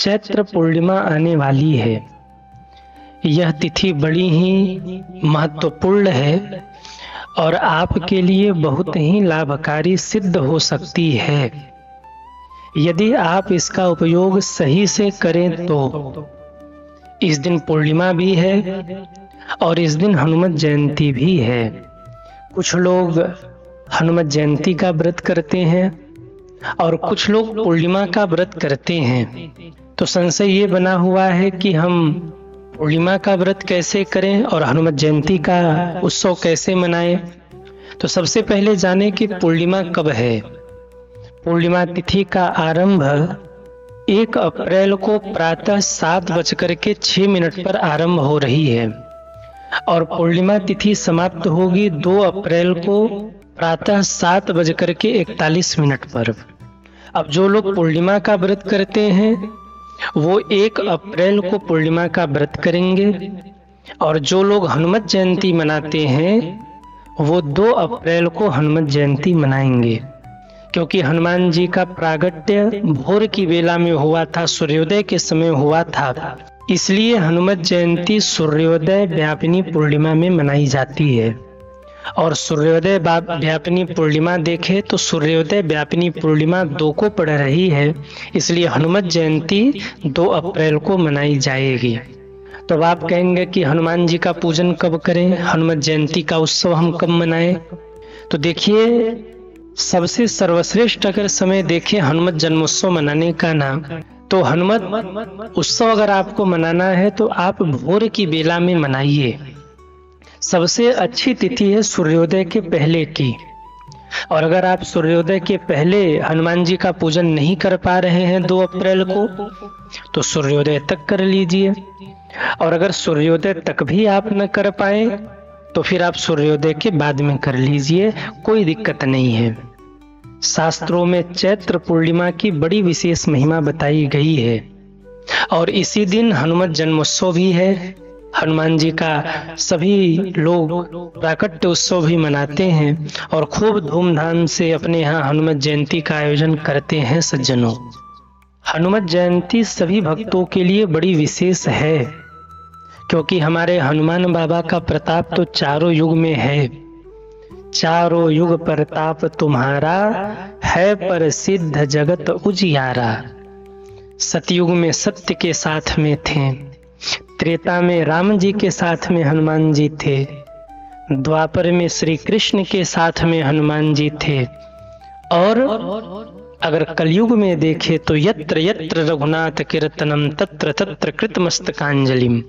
चैत्र पूर्णिमा आने वाली है। यह तिथि बड़ी ही महत्वपूर्ण है और आपके लिए बहुत ही लाभकारी सिद्ध हो सकती है यदि आप इसका उपयोग सही से करें तो। इस दिन पूर्णिमा भी है और इस दिन हनुमत जयंती भी है। कुछ लोग हनुमत जयंती का व्रत करते हैं और कुछ लोग पूर्णिमा का व्रत करते हैं। तो संशय ये बना हुआ है कि हम पूर्णिमा का व्रत कैसे करें और हनुमत जयंती का उत्सव कैसे मनाएं। तो सबसे पहले जानें कि पूर्णिमा कब है। पूर्णिमा तिथि का आरंभ 1 अप्रैल को प्रातः 7:06 पर आरंभ हो रही है और पूर्णिमा तिथि समाप्त होगी 2 अप्रैल को प्रातः 7:41 पर। अब जो लोग पूर्णिमा का व्रत करते हैं वो 1 अप्रैल को पूर्णिमा का व्रत करेंगे और जो लोग हनुमत जयंती मनाते हैं वो 2 अप्रैल को हनुमत जयंती मनाएंगे, क्योंकि हनुमान जी का प्रागट्य भोर की बेला में हुआ था, सूर्योदय के समय हुआ था। इसलिए हनुमत जयंती सूर्योदय व्यापिनी पूर्णिमा में मनाई जाती है। और सूर्योदय व्यापिनी पूर्णिमा देखे तो सूर्योदय व्यापिनी पूर्णिमा 2 को पड़ रही है, इसलिए हनुमत जयंती 2 अप्रैल को मनाई जाएगी। तो अब आप कहेंगे कि हनुमान जी का पूजन कब करें, हनुमत जयंती का उत्सव हम कब मनाएं। तो देखिए, सबसे सर्वश्रेष्ठ अगर समय देखें हनुमत जन्मोत्सव मनाने का ना, तो हनुमत उत्सव अगर आपको मनाना है तो आप भोर की बेला में मनाइए। सबसे अच्छी तिथि है सूर्योदय के पहले की। और अगर आप सूर्योदय के पहले हनुमान जी का पूजन नहीं कर पा रहे हैं 2 अप्रैल को, तो सूर्योदय तक कर लीजिए। और अगर सूर्योदय तक भी आप न कर पाए तो फिर आप सूर्योदय के बाद में कर लीजिए, कोई दिक्कत नहीं है। शास्त्रों में चैत्र पूर्णिमा की बड़ी विशेष महिमा बताई गई है और इसी दिन हनुमत जन्मोत्सव भी है। हनुमान जी का सभी लोग प्राकट्य उत्सव भी मनाते हैं और खूब धूमधाम से अपने यहाँ हनुमत जयंती का आयोजन करते हैं। सज्जनों, हनुमत जयंती सभी भक्तों के लिए बड़ी विशेष है, क्योंकि हमारे हनुमान बाबा का प्रताप तो चारों युग में है। चारों युग प्रताप तुम्हारा है प्रसिद्ध जगत उजियारा। सतयुग में सत्य के साथ में थे, त्रेता में राम जी के साथ में हनुमान जी थे, द्वापर में श्री कृष्ण के साथ में हनुमान जी थे, और अगर कलयुग में देखे तो यत्र यत्र रघुनाथ कीर्तनम तत्र तत्र कृतमस्तकांजलिम।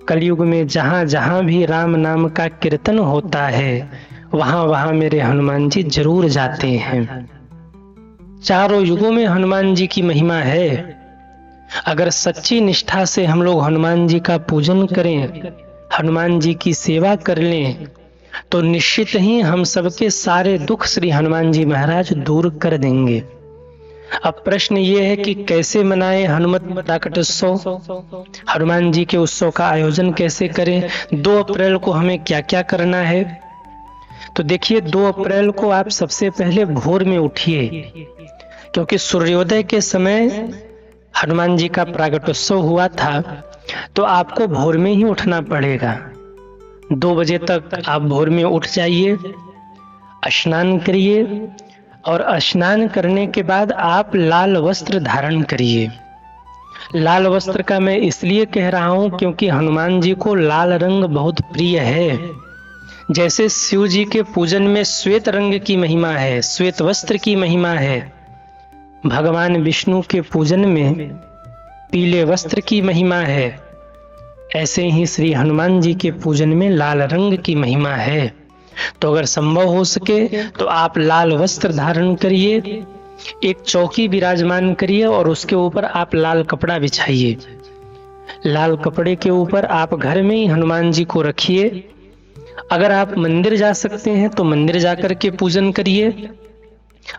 कलयुग में जहाँ जहाँ भी राम नाम का कीर्तन होता है वहाँ वहाँ मेरे हनुमान जी जरूर जाते हैं। चारों युगों में हनुमान जी की महिमा है। अगर सच्ची निष्ठा से हम लोग हनुमान जी का पूजन करें, हनुमान जी की सेवा कर लें, तो निश्चित ही हम सबके सारे दुख श्री हनुमान जी महाराज दूर कर देंगे। अब प्रश्न ये है कि कैसे मनाएं हनुमत प्राकट्योत्सव, हनुमान जी के उत्सव का आयोजन कैसे करें, 2 अप्रैल को हमें क्या क्या करना है। तो देखिए, 2 अप्रैल को आप सबसे पहले भोर में उठिए, क्योंकि सूर्योदय के समय हनुमान जी का प्रागट्योत्सव हुआ था, तो आपको भोर में ही उठना पड़ेगा। 2 बजे तक आप भोर में उठ जाइए, स्नान करिए और स्नान करने के बाद आप लाल वस्त्र धारण करिए। लाल वस्त्र का मैं इसलिए कह रहा हूं क्योंकि हनुमान जी को लाल रंग बहुत प्रिय है। जैसे शिव जी के पूजन में श्वेत रंग की महिमा है, श्वेत वस्त्र की महिमा है, भगवान विष्णु के पूजन में पीले वस्त्र की महिमा है, ऐसे ही श्री हनुमान जी के पूजन में लाल रंग की महिमा है। तो अगर संभव हो सके तो आप लाल वस्त्र धारण करिए, एक चौकी विराजमान करिए और उसके ऊपर आप लाल कपड़ा बिछाइए। लाल कपड़े के ऊपर आप घर में ही हनुमान जी को रखिए। अगर आप मंदिर जा सकते हैं तो मंदिर जाकर के पूजन करिए,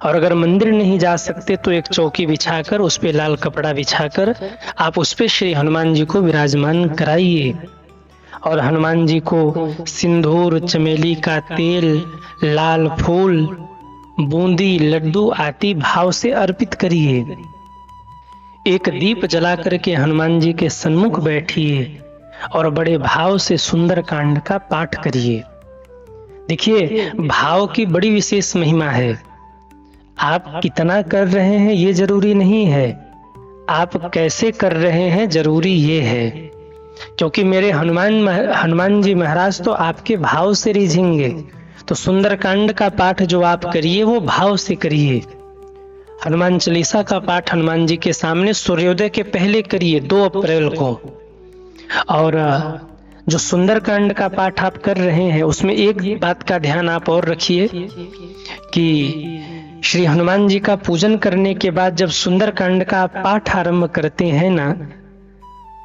और अगर मंदिर नहीं जा सकते तो एक चौकी बिछाकर उस पे लाल कपड़ा बिछाकर आप उस पे श्री हनुमान जी को विराजमान कराइए और हनुमान जी को सिंदूर, चमेली का तेल, लाल फूल, बूंदी, लड्डू आदि भाव से अर्पित करिए। एक दीप जला करके हनुमान जी के सन्मुख बैठिए और बड़े भाव से सुंदर कांड का पाठ करिए। देखिए, भाव की बड़ी विशेष महिमा है। आप कितना कर रहे हैं ये जरूरी नहीं है, आप कैसे कर रहे हैं जरूरी ये है। क्योंकि मेरे हनुमान जी महाराज तो आपके भाव से रिझेंगे। तो सुंदर कांड का पाठ जो आप करिए वो भाव से करिए। हनुमान चालीसा का पाठ हनुमान जी के सामने सूर्योदय के पहले करिए 2 अप्रैल को। और जो सुंदर कांड का पाठ आप कर रहे हैं उसमें एक बात का ध्यान आप और रखिए कि श्री हनुमान जी का पूजन करने के बाद जब सुंदर कांड का आप पाठ आरंभ करते हैं ना,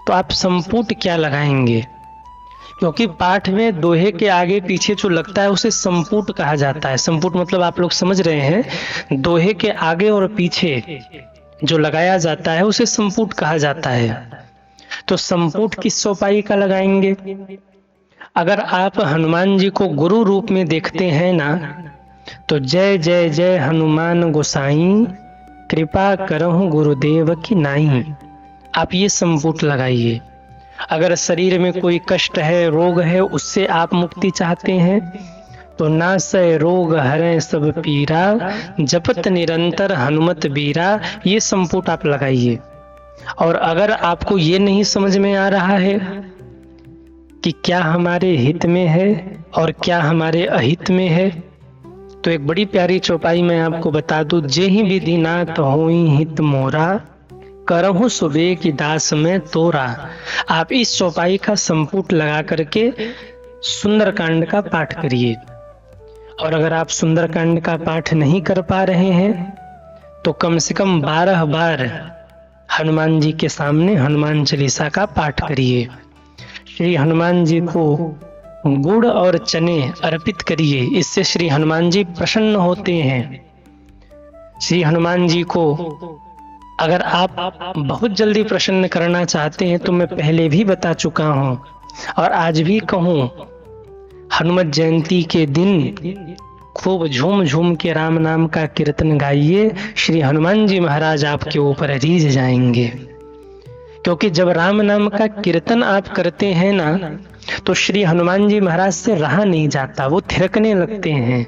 तो आप संपुट क्या लगाएंगे? क्योंकि पाठ में दोहे के आगे पीछे जो लगता है उसे संपुट कहा जाता है। संपुट मतलब आप लोग समझ रहे हैं, दोहे के आगे और पीछे जो लगाया जाता है उसे संपुट कहा जाता है। तो संपुट किस चौपाई का लगाएंगे? अगर आप हनुमान जी को गुरु रूप में देखते हैं ना, तो जय जय जय हनुमान गोसाई, कृपा करहु गुरुदेव की नाई, आप ये संपुट लगाइए। अगर शरीर में कोई कष्ट है, रोग है, उससे आप मुक्ति चाहते हैं तो नासै रोग हरै सब पीरा, जपत निरंतर हनुमत बीरा, ये संपुट आप लगाइए। और अगर आपको ये नहीं समझ में आ रहा है कि क्या हमारे हित में है और क्या हमारे अहित में है, तो एक बड़ी प्यारी चौपाई मैं आपको बता दूं, जेहि विधि नाथ होई हित मोरा, करहु सुबह की दास में तोरा। आप इस चौपाई का संपुट लगा करके सुंदर कांड का पाठ करिए। और अगर आप सुंदर कांड का पाठ नहीं कर पा रहे हैं तो कम से कम 12 बार हनुमान जी के सामने हनुमान चालीसा का पाठ करिए। श्री हनुमान जी को गुड़ और चने अर्पित करिए, इससे श्री हनुमान जी प्रसन्न होते हैं। श्री हनुमान जी को अगर आप बहुत जल्दी प्रसन्न करना चाहते हैं तो मैं पहले भी बता चुका हूं और आज भी कहूं, हनुमत जयंती के दिन खूब झूम झूम के राम नाम का कीर्तन गाइए। श्री हनुमान जी महाराज आपके ऊपर रीझ जाएंगे। क्योंकि जब राम नाम का कीर्तन आप करते हैं ना, तो श्री हनुमान जी महाराज से रहा नहीं जाता, वो थिरकने लगते हैं,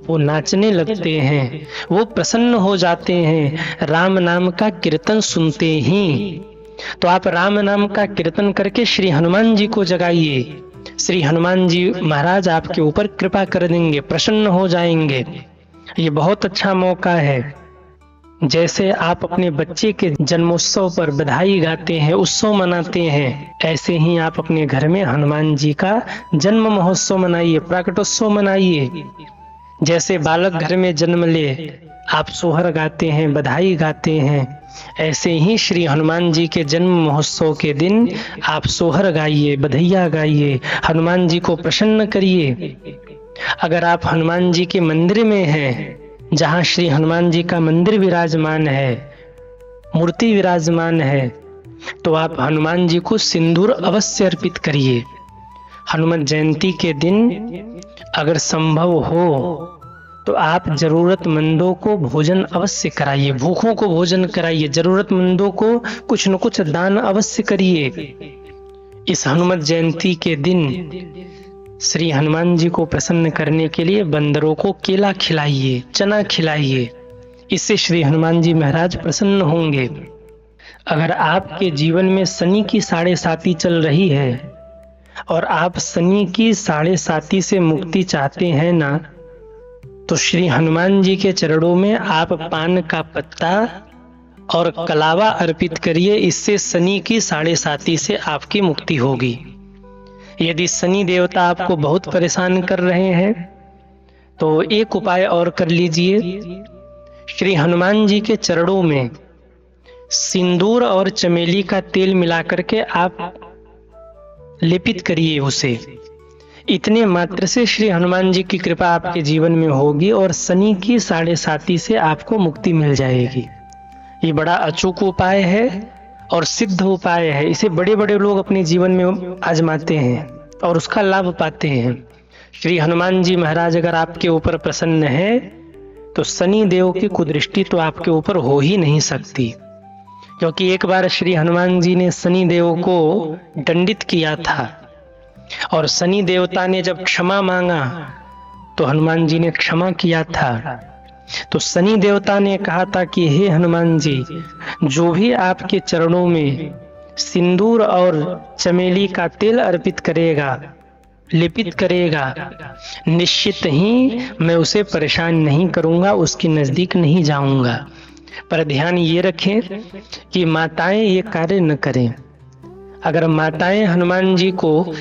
वो नाचने लगते हैं, वो प्रसन्न हो जाते हैं राम नाम का कीर्तन सुनते ही। तो आप राम नाम का कीर्तन करके श्री हनुमान जी को जगाइए। श्री हनुमान जी महाराज आपके ऊपर कृपा कर देंगे, प्रसन्न हो जाएंगे। ये बहुत अच्छा मौका है। जैसे आप अपने बच्चे के जन्मोत्सव पर बधाई गाते हैं, उत्सव मनाते हैं, ऐसे ही आप अपने घर में हनुमान जी का जन्म महोत्सव मनाइए, प्राकटोत्सव मनाइए। जैसे बालक घर में जन्म ले आप सोहर गाते हैं, बधाई गाते हैं, ऐसे ही श्री हनुमान जी के जन्म महोत्सव के दिन आप सोहर गाइए, बधैया गाइए, हनुमान जी को प्रसन्न करिए। अगर आप हनुमान जी के मंदिर में हैं, जहाँ श्री हनुमान जी का मंदिर विराजमान है, मूर्ति विराजमान है, तो आप हनुमान जी को सिंदूर अवश्य अर्पित करिए। हनुमत जयंती के दिन अगर संभव हो तो आप जरूरतमंदों को भोजन अवश्य कराइए, भूखों को भोजन कराइए, जरूरतमंदों को कुछ न कुछ दान अवश्य करिए। इस हनुमत जयंती के दिन श्री हनुमान जी को प्रसन्न करने के लिए बंदरों को केला खिलाइए, चना खिलाइए, इससे श्री हनुमान जी महाराज प्रसन्न होंगे। अगर आपके जीवन में शनि की 7.5 चल रही है और आप शनि की 7.5 से मुक्ति चाहते हैं ना, तो श्री हनुमान जी के चरणों में आप पान का पत्ता और कलावा अर्पित करिए, इससे शनि की 7.5 से आपकी मुक्ति होगी। यदि शनि देवता आपको बहुत परेशान कर रहे हैं तो एक उपाय और कर लीजिए। श्री हनुमान जी के चरणों में सिंदूर और चमेली का तेल मिला करके आप लेपित करिए उसे। इतने मात्र से श्री हनुमान जी की कृपा आपके जीवन में होगी और शनि की 7.5 से आपको मुक्ति मिल जाएगी। ये बड़ा अचूक उपाय है और सिद्ध उपाय है। इसे बड़े बड़े लोग अपने जीवन में आजमाते हैं और उसका लाभ पाते हैं। श्री हनुमान जी महाराज अगर आपके ऊपर प्रसन्न है तो शनि देव की कुदृष्टि तो आपके ऊपर हो ही नहीं सकती। क्योंकि एक बार श्री हनुमान जी ने शनि देव को दंडित किया था और शनि देवता ने जब क्षमा मांगा तो हनुमान जी ने क्षमा किया था। तो शनि देवता ने कहा था कि हे हनुमान जी, जो भी आपके चरणों में सिंदूर और चमेली का तेल अर्पित करेगा, लेपित करेगा, निश्चित ही मैं उसे परेशान नहीं करूंगा, उसके नजदीक नहीं जाऊंगा। पर ध्यान ये रखें कि माताएं ये कार्य न करें। अगर माताएं हनुमान जी को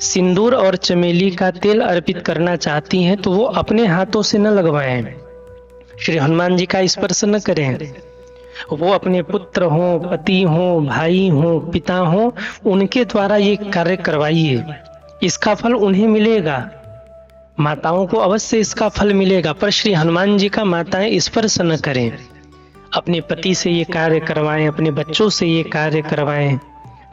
सिंदूर और चमेली का तेल अर्पित करना चाहती हैं तो वो अपने हाथों से न लगवाएं, श्री हनुमान जी का स्पर्श न करें। वो अपने पुत्र हो, पति हो, भाई हो, पिता हो, उनके द्वारा ये कार्य करवाइए, इसका फल उन्हें मिलेगा। माताओं को अवश्य इसका फल मिलेगा, पर श्री हनुमान जी का माताएं स्पर्श न करें। अपने पति से ये कार्य करवाएं, अपने बच्चों से ये कार्य करवाएं,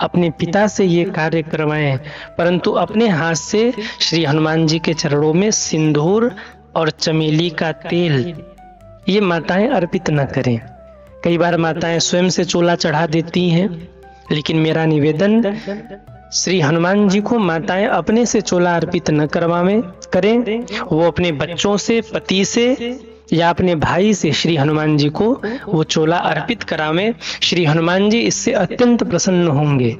अपने पिता से ये कार्य करवाएं, परंतु अपने हाथ से श्री हनुमान जी के चरणों में सिंदूर और चमेली का तेल ये माताएं अर्पित न करें। कई बार माताएं स्वयं से चोला चढ़ा देती हैं, लेकिन मेरा निवेदन, श्री हनुमान जी को माताएं अपने से चोला अर्पित न करें, वो अपने बच्चों से, पति से या अपने भाई से श्री हनुमान जी को वो चोला अर्पित करावें। श्री हनुमान जी इससे अत्यंत प्रसन्न होंगे।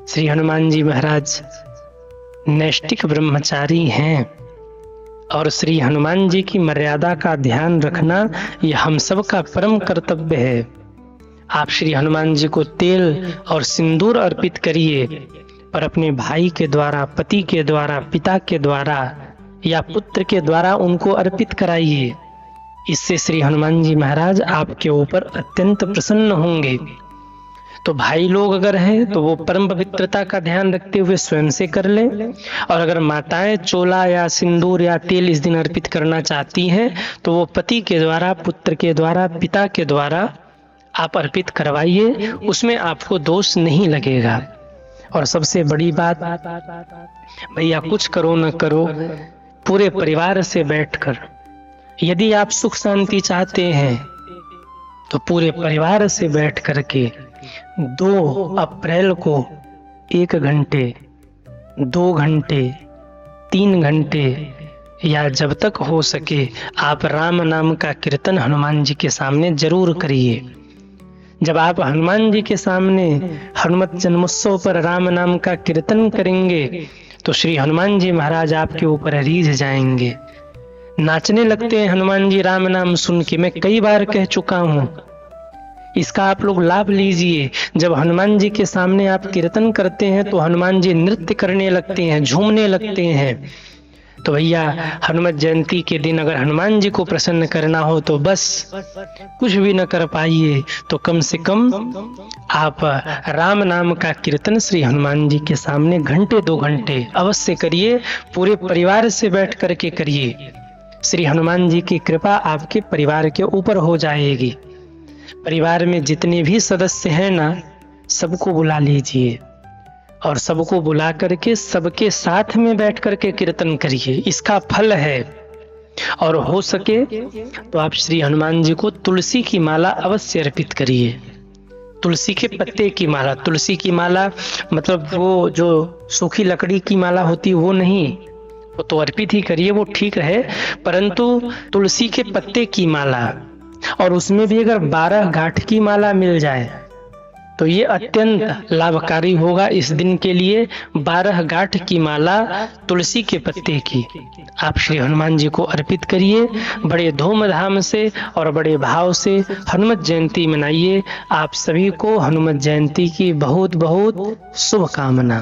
श्री हनुमान जी महाराज नैष्ठिक ब्रह्मचारी हैं और श्री हनुमान जी की मर्यादा का ध्यान रखना यह हम सब का परम कर्तव्य है। आप श्री हनुमान जी को तेल और सिंदूर अर्पित करिए, पर अपने भाई के द्वारा, पति के द्वारा, पिता के द्वारा या पुत्र के द्वारा उनको अर्पित कराइए। इससे श्री हनुमान जी महाराज आपके ऊपर अत्यंत प्रसन्न होंगे। तो भाई लोग अगर हैं तो वो परम पवित्रता का ध्यान रखते हुए स्वयं से कर लें, और अगर माताएं चोला या सिंदूर या तेल इस दिन अर्पित करना चाहती हैं तो वो पति के द्वारा, पुत्र के द्वारा, पिता के द्वारा आप अर्पित करवाइए, उसमें आपको दोष नहीं लगेगा। और सबसे बड़ी बात, भैया कुछ करो न करो, पूरे परिवार से बैठकर, यदि आप सुख शांति चाहते हैं तो पूरे परिवार से बैठ करके 2 अप्रैल को 1 घंटे, 2 घंटे, 3 घंटे या जब तक हो सके आप राम नाम का कीर्तन हनुमान जी के सामने जरूर करिए। जब आप हनुमान जी के सामने हनुमत जन्मोत्सव पर राम नाम का कीर्तन करेंगे तो श्री हनुमान जी महाराज आपके ऊपर रीझ जाएंगे, नाचने लगते हैं हनुमान जी राम नाम सुन के। मैं कई बार कह चुका हूँ, इसका आप लोग लाभ लीजिए। जब हनुमान जी के सामने आप कीर्तन करते हैं तो हनुमान जी नृत्य करने लगते हैं, झूमने लगते हैं। तो भैया हनुमत जयंती के दिन अगर हनुमान जी को प्रसन्न करना हो तो बस कुछ भी न कर पाइए तो कम से कम आप राम नाम का कीर्तन श्री हनुमान जी के सामने घंटे 2 घंटे अवश्य करिए, पूरे परिवार से बैठ करके करिए। श्री हनुमान जी की कृपा आपके परिवार के ऊपर हो जाएगी। परिवार में जितने भी सदस्य हैं ना, सबको बुला लीजिए और सबको बुला करके सबके साथ में बैठ करके कीर्तन करिए, इसका फल है। और हो सके तो आप श्री हनुमान जी को तुलसी की माला अवश्य अर्पित करिए। तुलसी के पत्ते की माला, तुलसी की माला मतलब वो जो सूखी लकड़ी की माला होती वो नहीं, वो तो अर्पित ही करिए, वो ठीक है, परंतु तुलसी के पत्ते की माला, और उसमें भी अगर 12 गांठ की माला मिल जाए तो ये अत्यंत लाभकारी होगा इस दिन के लिए। 12 गांठ की माला तुलसी के पत्ते की आप श्री हनुमान जी को अर्पित करिए। बड़े धूमधाम से और बड़े भाव से हनुमत जयंती मनाइए। आप सभी को हनुमत जयंती की बहुत बहुत शुभकामना।